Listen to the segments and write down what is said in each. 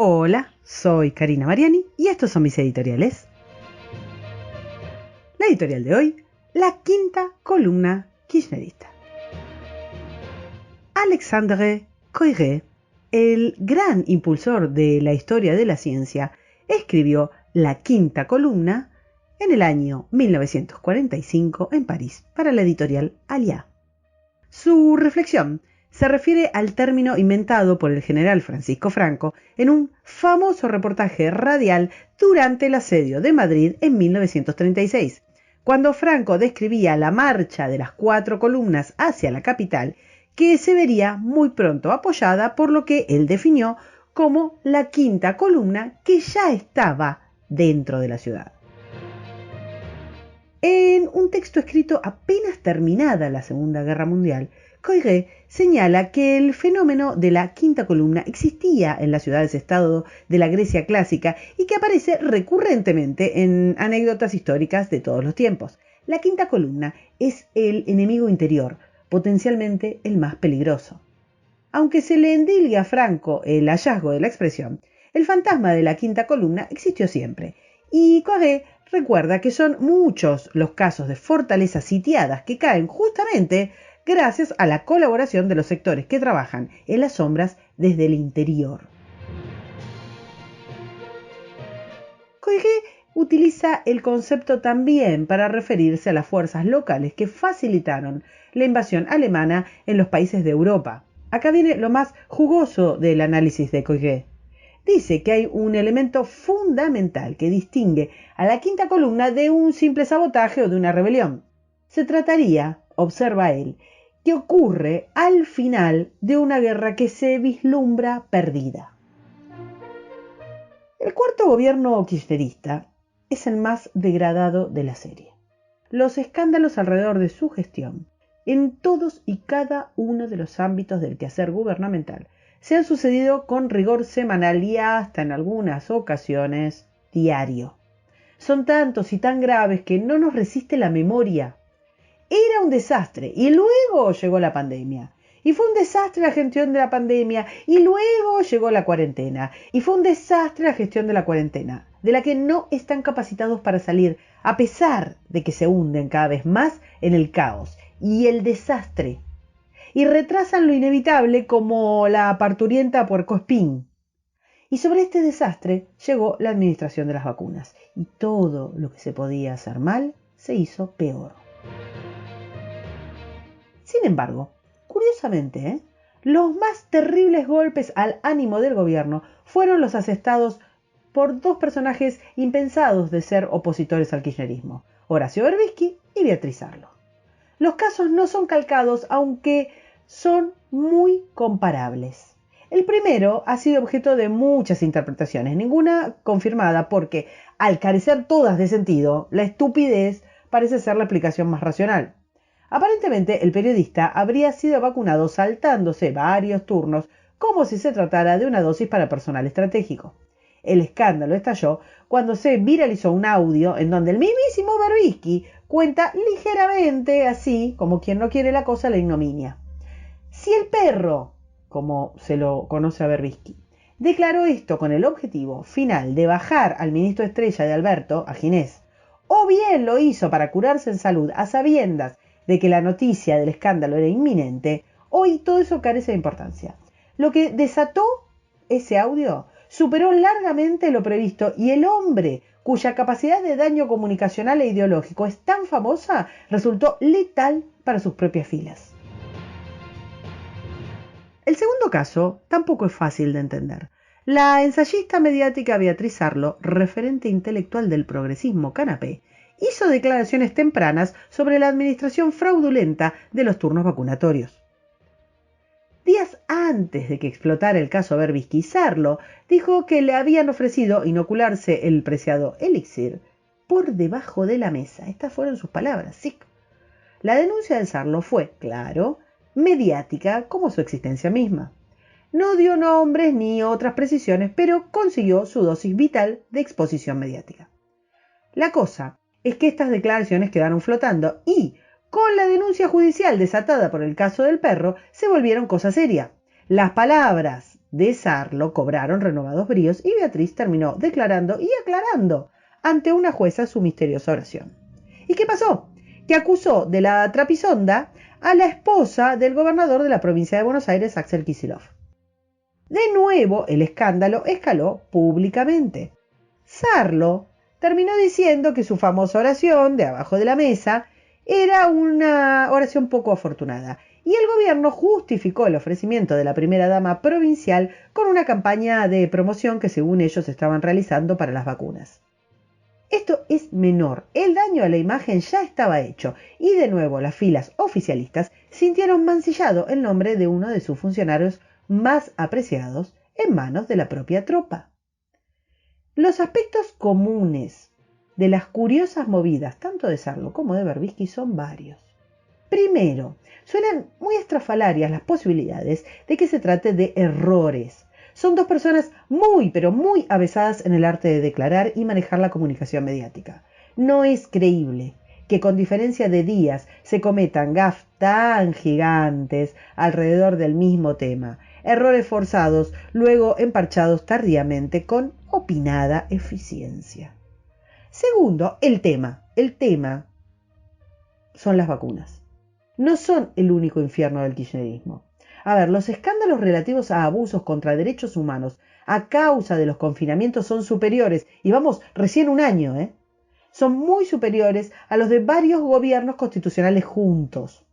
Hola, soy Karina Mariani y estos son mis editoriales. La editorial de hoy, la quinta columna kirchnerista. Alexandre Koyré, el gran impulsor de la historia de la ciencia, escribió la quinta columna en el año 1945 en París para la editorial Alia. Su reflexión se refiere al término inventado por el general Francisco Franco en un famoso reportaje radial durante el asedio de Madrid en 1936, cuando Franco describía la marcha de las 4 columnas hacia la capital, que se vería muy pronto apoyada por lo que él definió como la quinta columna que ya estaba dentro de la ciudad. En un texto escrito apenas terminada la Segunda Guerra Mundial, Koyré señala que el fenómeno de la quinta columna existía en las ciudades-estado de la Grecia clásica y que aparece recurrentemente en anécdotas históricas de todos los tiempos. La quinta columna es el enemigo interior, potencialmente el más peligroso. Aunque se le endilgue a Franco el hallazgo de la expresión, el fantasma de la quinta columna existió siempre, y Koyré recuerda que son muchos los casos de fortalezas sitiadas que caen justamente gracias a la colaboración de los sectores que trabajan en las sombras desde el interior. Koyré utiliza el concepto también para referirse a las fuerzas locales que facilitaron la invasión alemana en los países de Europa. Acá viene lo más jugoso del análisis de Koyré. Dice que hay un elemento fundamental que distingue a la quinta columna de un simple sabotaje o de una rebelión. Se trataría, observa él, que ocurre al final de una guerra que se vislumbra perdida. El cuarto gobierno kirchnerista es el más degradado de la serie. Los escándalos alrededor de su gestión, en todos y cada uno de los ámbitos del quehacer gubernamental, se han sucedido con rigor semanal y hasta en algunas ocasiones diario. Son tantos y tan graves que no nos resiste la memoria. Era un desastre y luego llegó la pandemia. Y fue un desastre la gestión de la pandemia y luego llegó la cuarentena. Y fue un desastre la gestión de la cuarentena, de la que no están capacitados para salir, a pesar de que se hunden cada vez más en el caos y el desastre. Y retrasan lo inevitable como la parturienta puercoespín. Y sobre este desastre llegó la administración de las vacunas. Y todo lo que se podía hacer mal se hizo peor. Sin embargo, curiosamente, los más terribles golpes al ánimo del gobierno fueron los asestados por dos personajes impensados de ser opositores al kirchnerismo, Horacio Berbisky y Beatriz Arlo. Los casos no son calcados, aunque son muy comparables. El primero ha sido objeto de muchas interpretaciones, ninguna confirmada porque, al carecer todas de sentido, la estupidez parece ser la explicación más racional. Aparentemente, el periodista habría sido vacunado saltándose varios turnos, como si se tratara de una dosis para personal estratégico. El escándalo estalló cuando se viralizó un audio en donde el mismísimo Berbisky cuenta ligeramente, así como quien no quiere la cosa, la ignominia. Si el perro, como se lo conoce a Berbisky, declaró esto con el objetivo final de bajar al ministro estrella de Alberto, a Ginés, o bien lo hizo para curarse en salud a sabiendas de que la noticia del escándalo era inminente, hoy todo eso carece de importancia. Lo que desató ese audio superó largamente lo previsto y el hombre cuya capacidad de daño comunicacional e ideológico es tan famosa resultó letal para sus propias filas. El segundo caso tampoco es fácil de entender. La ensayista mediática Beatriz Arlo, referente intelectual del progresismo canapé, hizo declaraciones tempranas sobre la administración fraudulenta de los turnos vacunatorios. Días antes de que explotara el caso Berbisky, Arlo dijo que le habían ofrecido inocularse el preciado elixir por debajo de la mesa. Estas fueron sus palabras, sí. La denuncia de Arlo fue, claro, mediática como su existencia misma. No dio nombres ni otras precisiones, pero consiguió su dosis vital de exposición mediática. La cosa es que estas declaraciones quedaron flotando y, con la denuncia judicial desatada por el caso del perro, se volvieron cosa seria. Las palabras de Sarlo cobraron renovados bríos y Beatriz terminó declarando y aclarando ante una jueza su misteriosa oración. ¿Y qué pasó? Que acusó de la trapisonda a la esposa del gobernador de la provincia de Buenos Aires, Axel Kicillof. De nuevo, el escándalo escaló públicamente. Sarlo terminó diciendo que su famosa oración de abajo de la mesa era una oración poco afortunada, y el gobierno justificó el ofrecimiento de la primera dama provincial con una campaña de promoción que según ellos estaban realizando para las vacunas. Esto es menor, el daño a la imagen ya estaba hecho, y de nuevo las filas oficialistas sintieron mancillado el nombre de uno de sus funcionarios más apreciados en manos de la propia tropa. Los aspectos comunes de las curiosas movidas tanto de Sarlo como de Berbisky son varios. Primero, suenan muy estrafalarias las posibilidades de que se trate de errores. Son dos personas muy, pero muy avesadas en el arte de declarar y manejar la comunicación mediática. No es creíble que con diferencia de días se cometan gafes tan gigantes alrededor del mismo tema, errores forzados, luego emparchados tardíamente con opinada eficiencia. Segundo, el tema. El tema son las vacunas. No son el único infierno del kirchnerismo. A ver, los escándalos relativos a abusos contra derechos humanos a causa de los confinamientos son superiores, y vamos, recién un año, son muy superiores a los de varios gobiernos constitucionales juntos.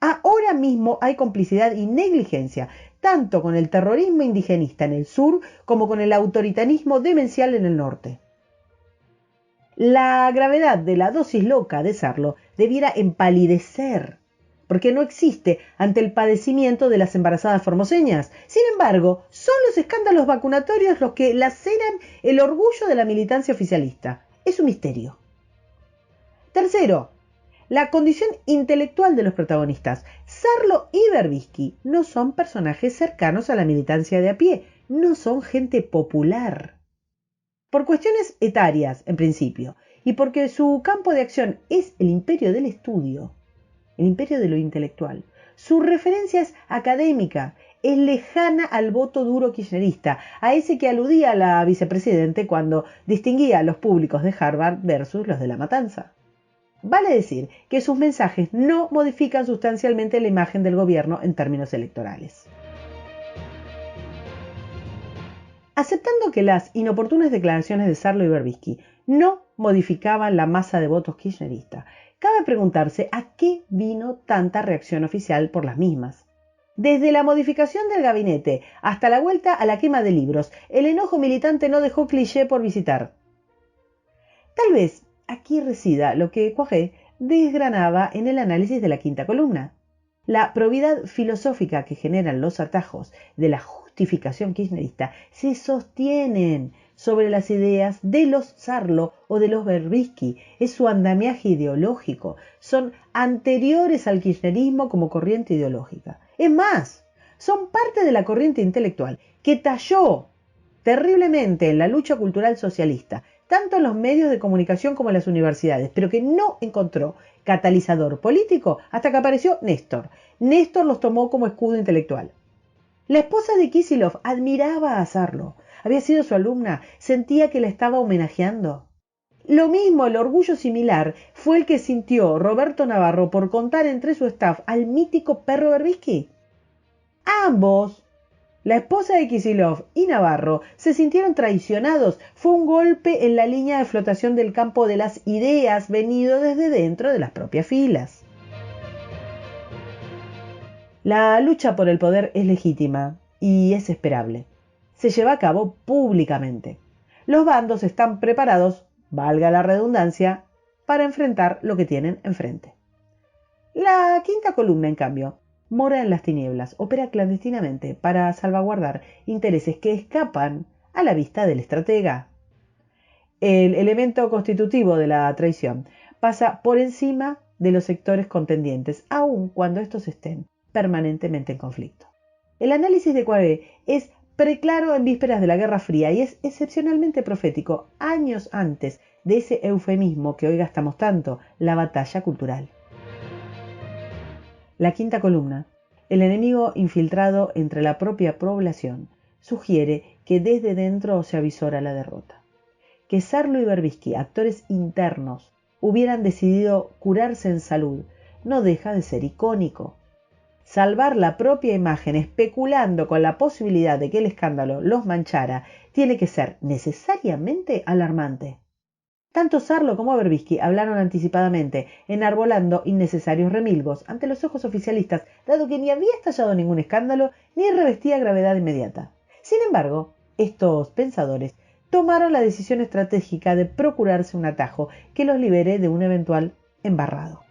Ahora mismo hay complicidad y negligencia, tanto con el terrorismo indigenista en el sur como con el autoritarismo demencial en el norte. La gravedad de la dosis loca de Sarlo debiera empalidecer, porque no existe ante el padecimiento de las embarazadas formoseñas. Sin embargo, son los escándalos vacunatorios los que laceran el orgullo de la militancia oficialista. Es un misterio. Tercero, la condición intelectual de los protagonistas. Sarlo y Berbisky no son personajes cercanos a la militancia de a pie, no son gente popular. Por cuestiones etarias, en principio, y porque su campo de acción es el imperio del estudio, el imperio de lo intelectual, su referencia es académica, es lejana al voto duro kirchnerista, a ese que aludía la vicepresidente cuando distinguía a los públicos de Harvard versus los de La Matanza. Vale decir que sus mensajes no modifican sustancialmente la imagen del gobierno en términos electorales. Aceptando que las inoportunas declaraciones de Sarlo y Berbisky no modificaban la masa de votos kirchnerista, cabe preguntarse a qué vino tanta reacción oficial por las mismas. Desde la modificación del gabinete hasta la vuelta a la quema de libros, el enojo militante no dejó cliché por visitar. Tal vez aquí resida lo que Coiré desgranaba en el análisis de la quinta columna. La probidad filosófica que generan los atajos de la justificación kirchnerista se sostienen sobre las ideas de los Sarlo o de los Berbisky. Es su andamiaje ideológico. Son anteriores al kirchnerismo como corriente ideológica. Es más, son parte de la corriente intelectual que talló terriblemente en la lucha cultural socialista, tanto en los medios de comunicación como en las universidades, pero que no encontró catalizador político hasta que apareció Néstor. Néstor los tomó como escudo intelectual. La esposa de Kicillof admiraba a Sarlo, había sido su alumna, sentía que la estaba homenajeando. Lo mismo, el orgullo similar, fue el que sintió Roberto Navarro por contar entre su staff al mítico perro Berbisky. Ambos, la esposa de Kicillof y Navarro, se sintieron traicionados. Fue un golpe en la línea de flotación del campo de las ideas venido desde dentro de las propias filas. La lucha por el poder es legítima y es esperable. Se lleva a cabo públicamente. Los bandos están preparados, valga la redundancia, para enfrentar lo que tienen enfrente. La quinta columna, en cambio, mora en las tinieblas, opera clandestinamente para salvaguardar intereses que escapan a la vista del estratega. El elemento constitutivo de la traición pasa por encima de los sectores contendientes, aun cuando estos estén permanentemente en conflicto. El análisis de Coiré es preclaro en vísperas de la Guerra Fría y es excepcionalmente profético, años antes de ese eufemismo que hoy gastamos tanto, la batalla cultural. La quinta columna, el enemigo infiltrado entre la propia población, sugiere que desde dentro se avisora la derrota. Que Sarlo y Berbisky, actores internos, hubieran decidido curarse en salud, no deja de ser icónico. Salvar la propia imagen especulando con la posibilidad de que el escándalo los manchara tiene que ser necesariamente alarmante. Tanto Sarlo como Berbisky hablaron anticipadamente, enarbolando innecesarios remilgos ante los ojos oficialistas, dado que ni había estallado ningún escándalo ni revestía gravedad inmediata. Sin embargo, estos pensadores tomaron la decisión estratégica de procurarse un atajo que los libere de un eventual embarrado.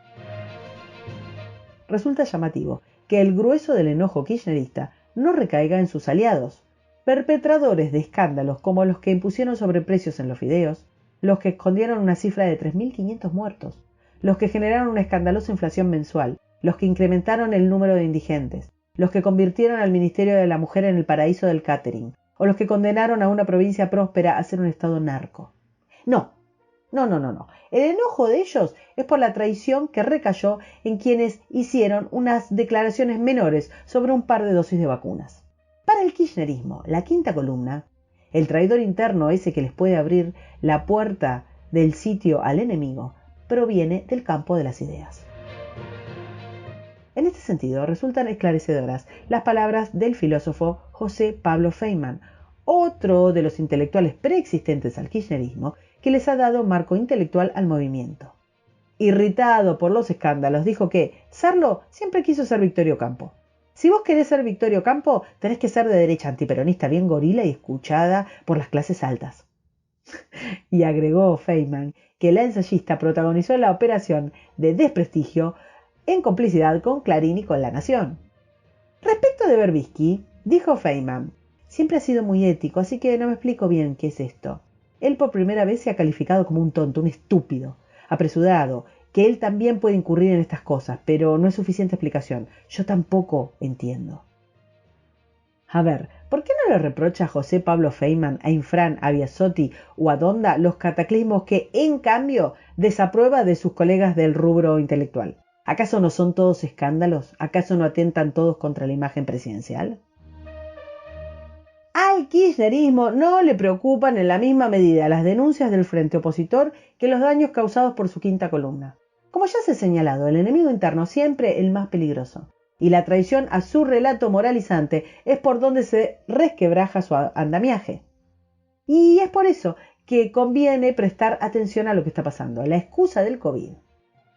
Resulta llamativo que el grueso del enojo kirchnerista no recaiga en sus aliados, perpetradores de escándalos como los que impusieron sobreprecios en los fideos, los que escondieron una cifra de 3.500 muertos, los que generaron una escandalosa inflación mensual, los que incrementaron el número de indigentes, los que convirtieron al Ministerio de la Mujer en el paraíso del catering, o los que condenaron a una provincia próspera a ser un estado narco. No. El enojo de ellos es por la traición que recayó en quienes hicieron unas declaraciones menores sobre un par de dosis de vacunas. Para el kirchnerismo, la quinta columna, el traidor interno ese que les puede abrir la puerta del sitio al enemigo, proviene del campo de las ideas. En este sentido, resultan esclarecedoras las palabras del filósofo José Pablo Feynman, otro de los intelectuales preexistentes al kirchnerismo, que les ha dado marco intelectual al movimiento. Irritado por los escándalos, dijo que Sarlo siempre quiso ser Victorio Campo. Si vos querés ser Victorio Campo, tenés que ser de derecha antiperonista, bien gorila y escuchada por las clases altas. Y agregó Feynman que la ensayista protagonizó la operación de desprestigio en complicidad con Clarín y con La Nación. Respecto de Berbisky, dijo Feynman, siempre ha sido muy ético, así que no me explico bien qué es esto. Él por primera vez se ha calificado como un tonto, un estúpido, apresurado, que él también puede incurrir en estas cosas, pero no es suficiente explicación. Yo tampoco entiendo. A ver, ¿por qué no le reprocha a José Pablo Feynman, a Infran, a Biasotti o a Donda los cataclismos que, en cambio, desaprueba de sus colegas del rubro intelectual? ¿Acaso no son todos escándalos? ¿Acaso no atentan todos contra la imagen presidencial? Al kirchnerismo no le preocupan en la misma medida las denuncias del frente opositor que los daños causados por su quinta columna. Como ya se ha señalado, el enemigo interno siempre el más peligroso, y la traición a su relato moralizante es por donde se resquebraja su andamiaje. Y es por eso que conviene prestar atención a lo que está pasando. La excusa del COVID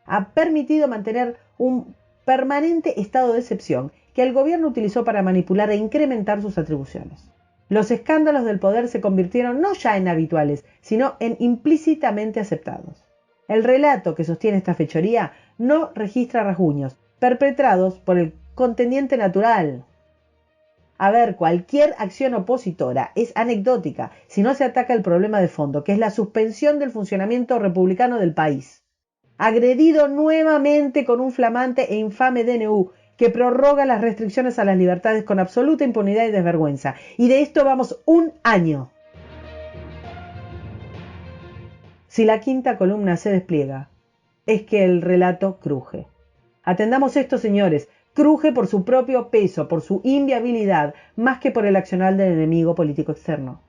ha permitido mantener un permanente estado de excepción que el gobierno utilizó para manipular e incrementar sus atribuciones. Los escándalos del poder se convirtieron no ya en habituales, sino en implícitamente aceptados. El relato que sostiene esta fechoría no registra rasguños, perpetrados por el contendiente natural. A ver, cualquier acción opositora es anecdótica si no se ataca el problema de fondo, que es la suspensión del funcionamiento republicano del país. Agredido nuevamente con un flamante e infame DNU, que prorroga las restricciones a las libertades con absoluta impunidad y desvergüenza. Y de esto vamos un año. Si la quinta columna se despliega, es que el relato cruje. Atendamos esto, señores. Cruje por su propio peso, por su inviabilidad, más que por el accionar del enemigo político externo.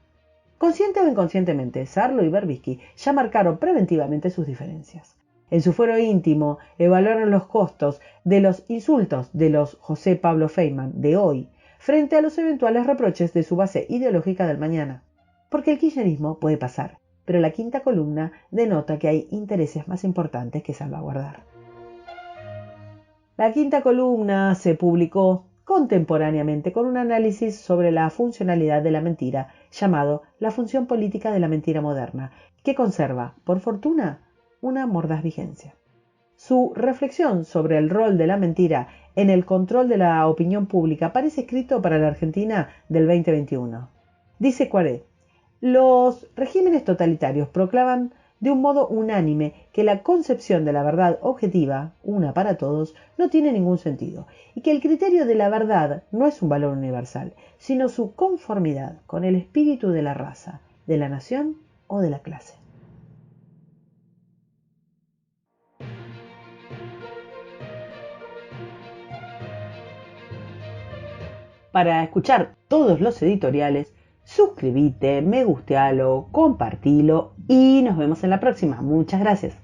Consciente o inconscientemente, Sarlo y Berbisky ya marcaron preventivamente sus diferencias. En su fuero íntimo evaluaron los costos de los insultos de los José Pablo Feynman de hoy frente a los eventuales reproches de su base ideológica del mañana. Porque el kirchnerismo puede pasar, pero la quinta columna denota que hay intereses más importantes que salvaguardar. La quinta columna se publicó contemporáneamente con un análisis sobre la funcionalidad de la mentira llamado La función política de la mentira moderna, que conserva, por fortuna, una mordaz vigencia. Su reflexión sobre el rol de la mentira en el control de la opinión pública parece escrito para la Argentina del 2021. Dice Cuaré, los regímenes totalitarios proclaman de un modo unánime que la concepción de la verdad objetiva, una para todos, no tiene ningún sentido, y que el criterio de la verdad no es un valor universal, sino su conformidad con el espíritu de la raza, de la nación o de la clase. Para escuchar todos los editoriales, suscríbete, me gustealo, compartilo y nos vemos en la próxima. Muchas gracias.